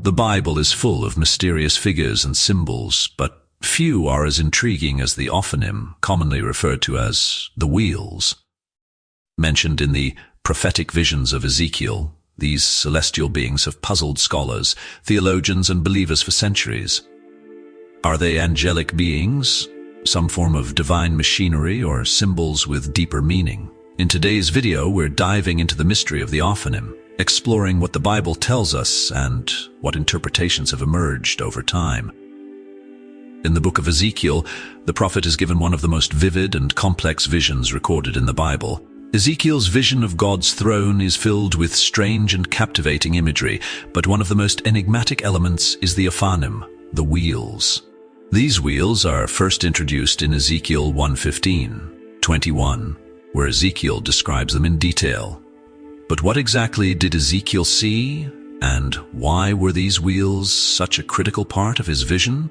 The Bible is full of mysterious figures and symbols, but few are as intriguing as the Ophanim, commonly referred to as the wheels. Mentioned in the prophetic visions of Ezekiel, these celestial beings have puzzled scholars, theologians, and believers for centuries. Are they angelic beings, some form of divine machinery, or symbols with deeper meaning? In today's video, we're diving into the mystery of the Ophanim, exploring what the Bible tells us and what interpretations have emerged over time. In the Book of Ezekiel, the prophet is given one of the most vivid and complex visions recorded in the Bible. Ezekiel's vision of God's throne is filled with strange and captivating imagery, but one of the most enigmatic elements is the Ophanim, the wheels. These wheels are first introduced in Ezekiel 1:15-21, where Ezekiel describes them in detail. But what exactly did Ezekiel see, and why were these wheels such a critical part of his vision?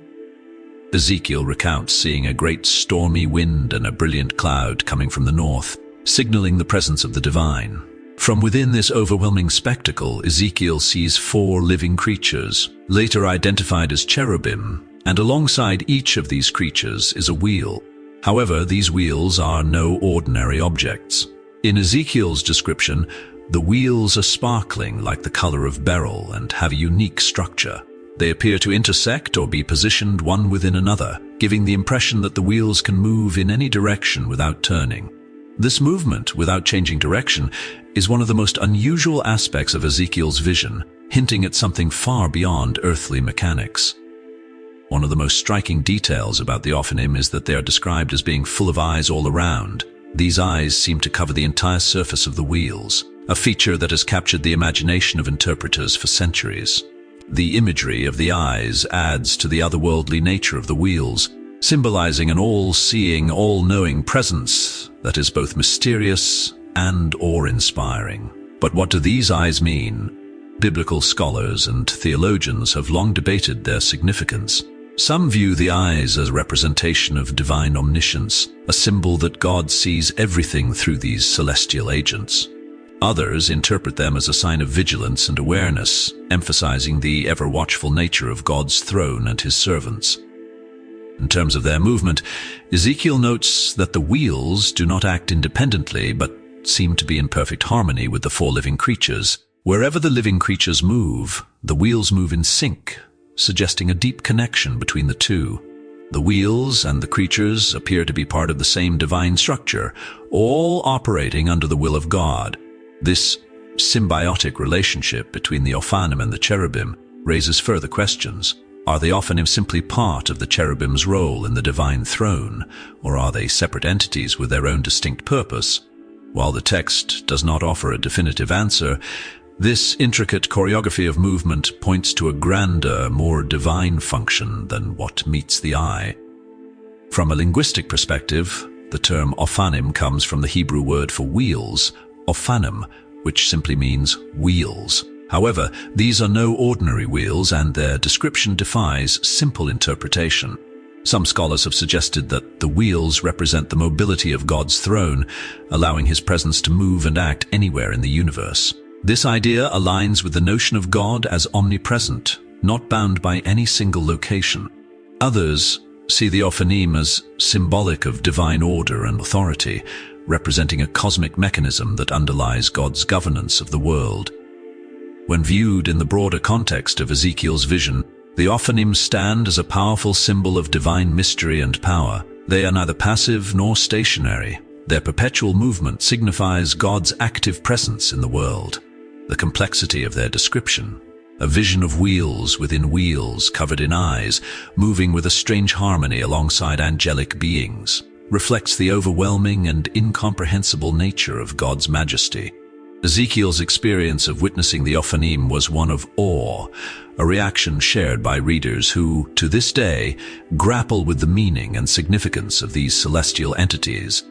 Ezekiel recounts seeing a great stormy wind and a brilliant cloud coming from the north, signaling the presence of the divine. From within this overwhelming spectacle, Ezekiel sees 4 living creatures, later identified as cherubim, and alongside each of these creatures is a wheel. However, these wheels are no ordinary objects. In Ezekiel's description, the wheels are sparkling like the color of beryl and have a unique structure. They appear to intersect or be positioned one within another, giving the impression that the wheels can move in any direction without turning. This movement, without changing direction, is one of the most unusual aspects of Ezekiel's vision, hinting at something far beyond earthly mechanics. One of the most striking details about the Ophanim is that they are described as being full of eyes all around. These eyes seem to cover the entire surface of the wheels, a feature that has captured the imagination of interpreters for centuries. The imagery of the eyes adds to the otherworldly nature of the wheels, symbolizing an all-seeing, all-knowing presence that is both mysterious and awe-inspiring. But what do these eyes mean? Biblical scholars and theologians have long debated their significance. Some view the eyes as a representation of divine omniscience, a symbol that God sees everything through these celestial agents. Others interpret them as a sign of vigilance and awareness, emphasizing the ever-watchful nature of God's throne and his servants. In terms of their movement, Ezekiel notes that the wheels do not act independently, but seem to be in perfect harmony with the 4 living creatures. Wherever the living creatures move, the wheels move in sync, suggesting a deep connection between the two. The wheels and the creatures appear to be part of the same divine structure, all operating under the will of God. This symbiotic relationship between the Ophanim and the cherubim raises further questions. Are the Ophanim simply part of the cherubim's role in the divine throne, or are they separate entities with their own distinct purpose? While the text does not offer a definitive answer, this intricate choreography of movement points to a grander, more divine function than what meets the eye. From a linguistic perspective, the term Ophanim comes from the Hebrew word for wheels, Ophanim, which simply means wheels. However, these are no ordinary wheels, and their description defies simple interpretation. Some scholars have suggested that the wheels represent the mobility of God's throne, allowing his presence to move and act anywhere in the universe. This idea aligns with the notion of God as omnipresent, not bound by any single location. Others see the Ophanim as symbolic of divine order and authority, representing a cosmic mechanism that underlies God's governance of the world. When viewed in the broader context of Ezekiel's vision, the Ophanim stand as a powerful symbol of divine mystery and power. They are neither passive nor stationary. Their perpetual movement signifies God's active presence in the world. The complexity of their description, a vision of wheels within wheels covered in eyes, moving with a strange harmony alongside angelic beings, reflects the overwhelming and incomprehensible nature of God's majesty. Ezekiel's experience of witnessing the Ophanim was one of awe, a reaction shared by readers who, to this day, grapple with the meaning and significance of these celestial entities.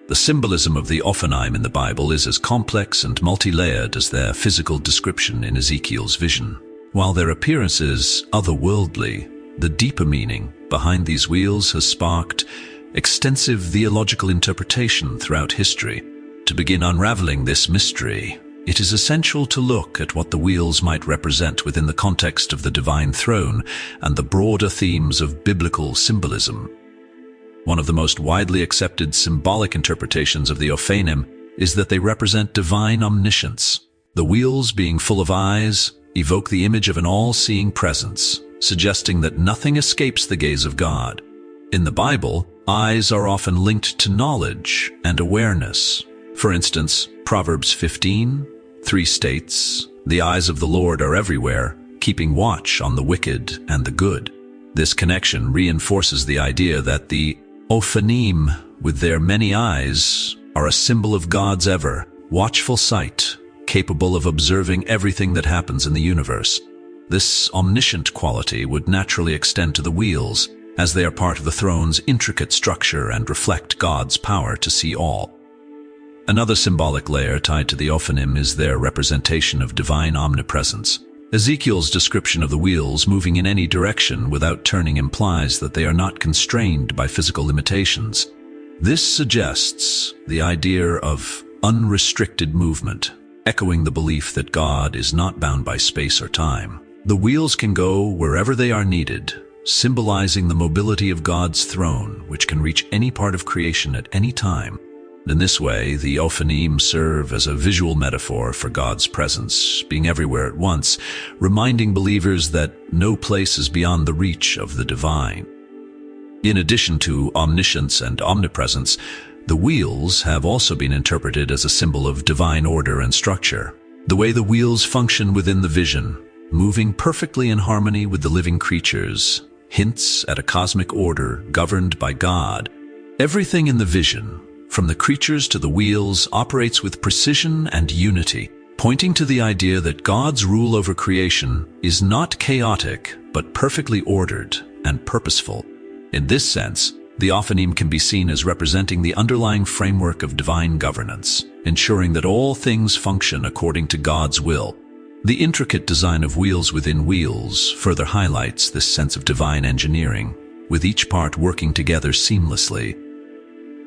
The symbolism of the Ophanim in the Bible is as complex and multi-layered as their physical description in Ezekiel's vision. While their appearance is otherworldly, the deeper meaning behind these wheels has sparked extensive theological interpretation throughout history. To begin unraveling this mystery, it is essential to look at what the wheels might represent within the context of the divine throne and the broader themes of biblical symbolism. One of the most widely accepted symbolic interpretations of the Ophanim is that they represent divine omniscience. The wheels, being full of eyes, evoke the image of an all-seeing presence, suggesting that nothing escapes the gaze of God. In the Bible, eyes are often linked to knowledge and awareness. For instance, Proverbs 15:3 states, "The eyes of the Lord are everywhere, keeping watch on the wicked and the good." This connection reinforces the idea that the Ophanim, with their many eyes, are a symbol of God's ever watchful sight, capable of observing everything that happens in the universe. This omniscient quality would naturally extend to the wheels, as they are part of the throne's intricate structure and reflect God's power to see all. Another symbolic layer tied to the Ophanim is their representation of divine omnipresence. Ezekiel's description of the wheels moving in any direction without turning implies that they are not constrained by physical limitations. This suggests the idea of unrestricted movement, echoing the belief that God is not bound by space or time. The wheels can go wherever they are needed, symbolizing the mobility of God's throne, which can reach any part of creation at any time. In this way, the Ophanim serve as a visual metaphor for God's presence, being everywhere at once, reminding believers that no place is beyond the reach of the divine. In addition to omniscience and omnipresence, the wheels have also been interpreted as a symbol of divine order and structure. The way the wheels function within the vision, moving perfectly in harmony with the living creatures, hints at a cosmic order governed by God. Everything in the vision, from the creatures to the wheels, operates with precision and unity, pointing to the idea that God's rule over creation is not chaotic, but perfectly ordered and purposeful. In this sense, the Ophanim can be seen as representing the underlying framework of divine governance, ensuring that all things function according to God's will. The intricate design of wheels within wheels further highlights this sense of divine engineering, with each part working together seamlessly.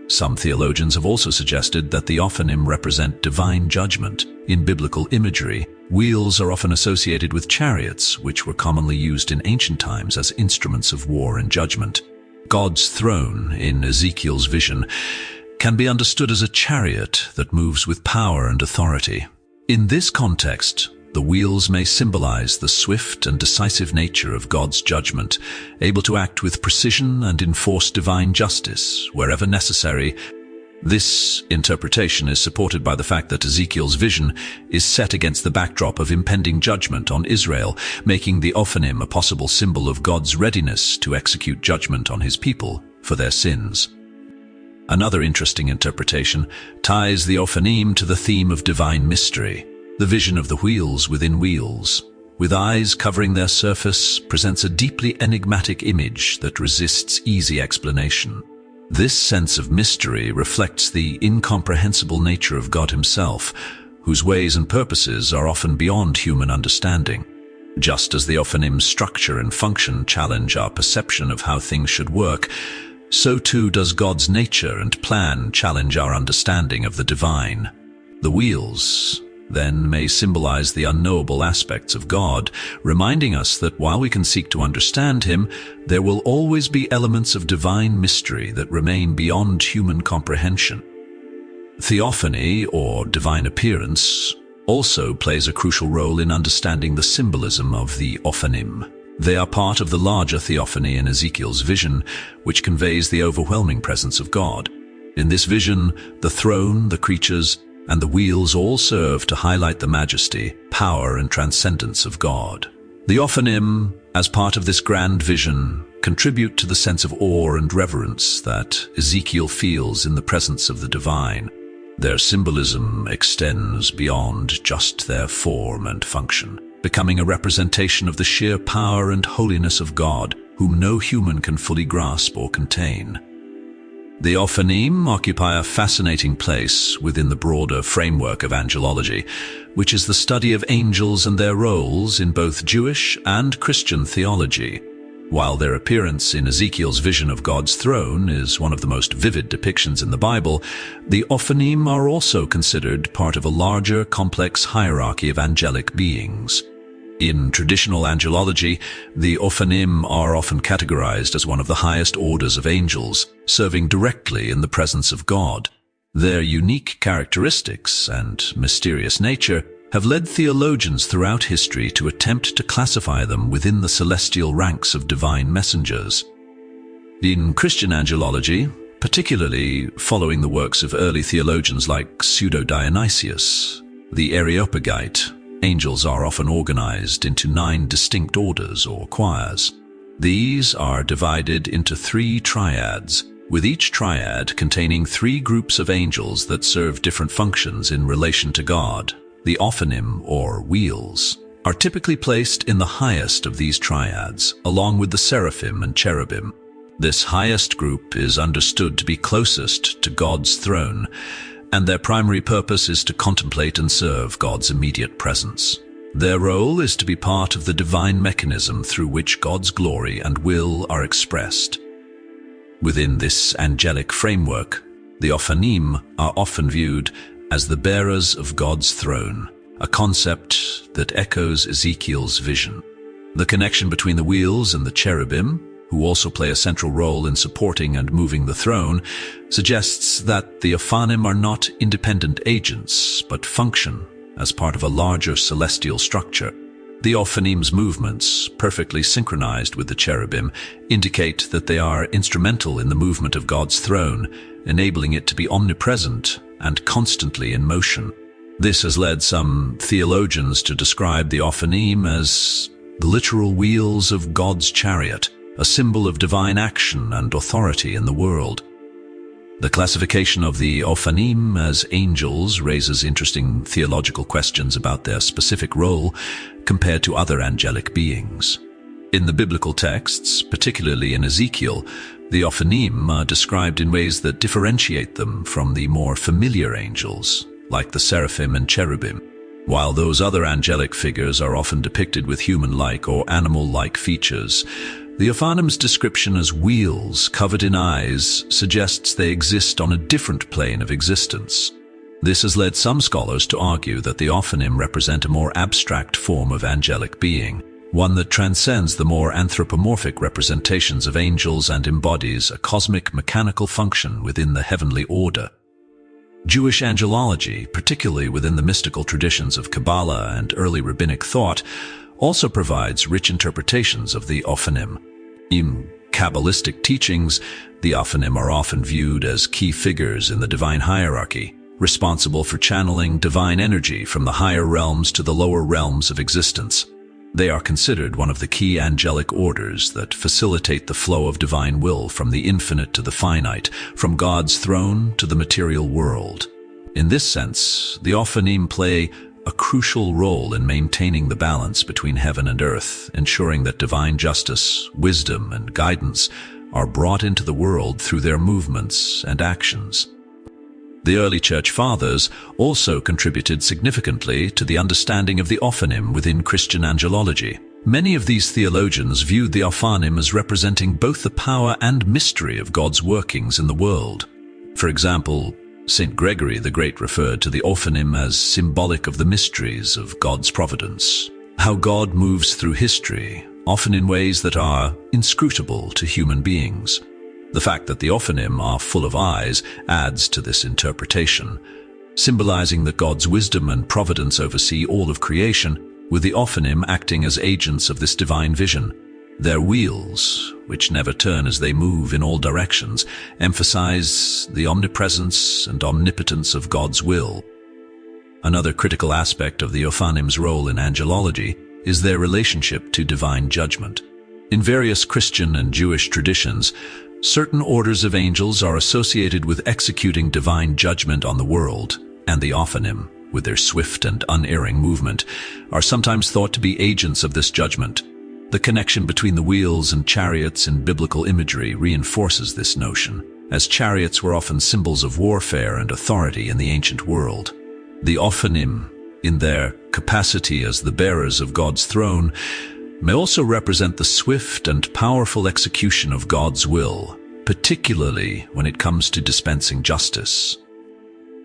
Some theologians have also suggested that the Ophanim represent divine judgment. In biblical imagery, wheels are often associated with chariots, which were commonly used in ancient times as instruments of war and judgment. God's throne, in Ezekiel's vision, can be understood as a chariot that moves with power and authority. In this context, the wheels may symbolize the swift and decisive nature of God's judgment, able to act with precision and enforce divine justice wherever necessary. This interpretation is supported by the fact that Ezekiel's vision is set against the backdrop of impending judgment on Israel, making the Ophanim a possible symbol of God's readiness to execute judgment on his people for their sins. Another interesting interpretation ties the Ophanim to the theme of divine mystery. The vision of the wheels within wheels, with eyes covering their surface, presents a deeply enigmatic image that resists easy explanation. This sense of mystery reflects the incomprehensible nature of God himself, whose ways and purposes are often beyond human understanding. Just as the Ophanim's structure and function challenge our perception of how things should work, so too does God's nature and plan challenge our understanding of the divine. The wheels, then, may symbolize the unknowable aspects of God, reminding us that while we can seek to understand him, there will always be elements of divine mystery that remain beyond human comprehension. Theophany, or divine appearance, also plays a crucial role in understanding the symbolism of the Ophanim. They are part of the larger theophany in Ezekiel's vision, which conveys the overwhelming presence of God. In this vision, the throne, the creatures, and the wheels all serve to highlight the majesty, power, and transcendence of God. The Ophanim, as part of this grand vision, contribute to the sense of awe and reverence that Ezekiel feels in the presence of the divine. Their symbolism extends beyond just their form and function, becoming a representation of the sheer power and holiness of God, whom no human can fully grasp or contain. The Ophanim occupy a fascinating place within the broader framework of angelology, which is the study of angels and their roles in both Jewish and Christian theology. While their appearance in Ezekiel's vision of God's throne is one of the most vivid depictions in the Bible, the Ophanim are also considered part of a larger, complex hierarchy of angelic beings. In traditional angelology, the Ophanim are often categorized as one of the highest orders of angels, serving directly in the presence of God. Their unique characteristics and mysterious nature have led theologians throughout history to attempt to classify them within the celestial ranks of divine messengers. In Christian angelology, particularly following the works of early theologians like Pseudo-Dionysius, the Areopagite, angels are often organized into 9 distinct orders or choirs. These are divided into 3 triads, with each triad containing 3 groups of angels that serve different functions in relation to God. The Ophanim, or wheels, are typically placed in the highest of these triads, along with the seraphim and cherubim. This highest group is understood to be closest to God's throne, and their primary purpose is to contemplate and serve God's immediate presence. Their role is to be part of the divine mechanism through which God's glory and will are expressed. Within this angelic framework, the Ophanim are often viewed as the bearers of God's throne, a concept that echoes Ezekiel's vision. The connection between the wheels and the cherubim, who also play a central role in supporting and moving the throne, suggests that the Ophanim are not independent agents, but function as part of a larger celestial structure. The Ophanim's movements, perfectly synchronized with the cherubim, indicate that they are instrumental in the movement of God's throne, enabling it to be omnipresent and constantly in motion. This has led some theologians to describe the Ophanim as the literal wheels of God's chariot, a symbol of divine action and authority in the world. The classification of the Ophanim as angels raises interesting theological questions about their specific role compared to other angelic beings. In the biblical texts, particularly in Ezekiel, the Ophanim are described in ways that differentiate them from the more familiar angels, like the seraphim and cherubim. While those other angelic figures are often depicted with human-like or animal-like features, the Ophanim's description as wheels covered in eyes suggests they exist on a different plane of existence. This has led some scholars to argue that the Ophanim represent a more abstract form of angelic being, one that transcends the more anthropomorphic representations of angels and embodies a cosmic mechanical function within the heavenly order. Jewish angelology, particularly within the mystical traditions of Kabbalah and early rabbinic thought, also provides rich interpretations of the Ophanim. In Kabbalistic teachings, the Ophanim are often viewed as key figures in the divine hierarchy, responsible for channeling divine energy from the higher realms to the lower realms of existence. They are considered one of the key angelic orders that facilitate the flow of divine will from the infinite to the finite, from God's throne to the material world. In this sense, the Ophanim play a crucial role in maintaining the balance between heaven and earth, ensuring that divine justice, wisdom, and guidance are brought into the world through their movements and actions. The early church fathers also contributed significantly to the understanding of the Ophanim within Christian angelology. Many of these theologians viewed the Ophanim as representing both the power and mystery of God's workings in the world. For example, St. Gregory the Great referred to the Ophanim as symbolic of the mysteries of God's providence, how God moves through history, often in ways that are inscrutable to human beings. The fact that the Ophanim are full of eyes adds to this interpretation, symbolizing that God's wisdom and providence oversee all of creation, with the Ophanim acting as agents of this divine vision. Their wheels, which never turn as they move in all directions, emphasize the omnipresence and omnipotence of God's will. Another critical aspect of the Ophanim's role in angelology is their relationship to divine judgment. In various Christian and Jewish traditions, certain orders of angels are associated with executing divine judgment on the world, and the Ophanim, with their swift and unerring movement, are sometimes thought to be agents of this judgment. The connection between the wheels and chariots in biblical imagery reinforces this notion, as chariots were often symbols of warfare and authority in the ancient world. The Ophanim, in their capacity as the bearers of God's throne, may also represent the swift and powerful execution of God's will, particularly when it comes to dispensing justice.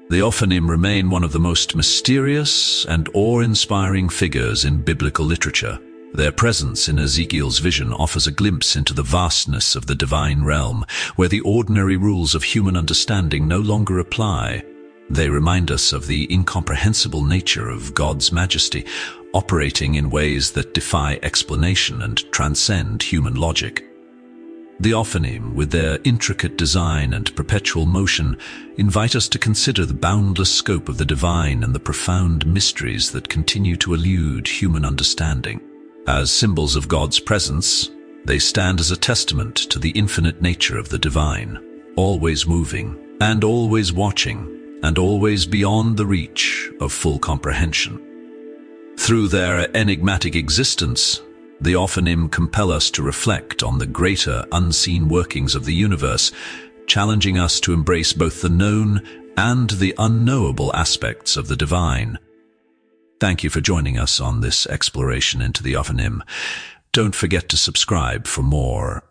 The Ophanim remain one of the most mysterious and awe-inspiring figures in biblical literature. Their presence in Ezekiel's vision offers a glimpse into the vastness of the divine realm, where the ordinary rules of human understanding no longer apply. They remind us of the incomprehensible nature of God's majesty, operating in ways that defy explanation and transcend human logic. The Ophanim, with their intricate design and perpetual motion, invite us to consider the boundless scope of the divine and the profound mysteries that continue to elude human understanding. As symbols of God's presence, they stand as a testament to the infinite nature of the divine, always moving and always watching and always beyond the reach of full comprehension. Through their enigmatic existence, the Ophanim compel us to reflect on the greater unseen workings of the universe, challenging us to embrace both the known and the unknowable aspects of the divine. Thank you for joining us on this exploration into the Ophanim. Don't forget to subscribe for more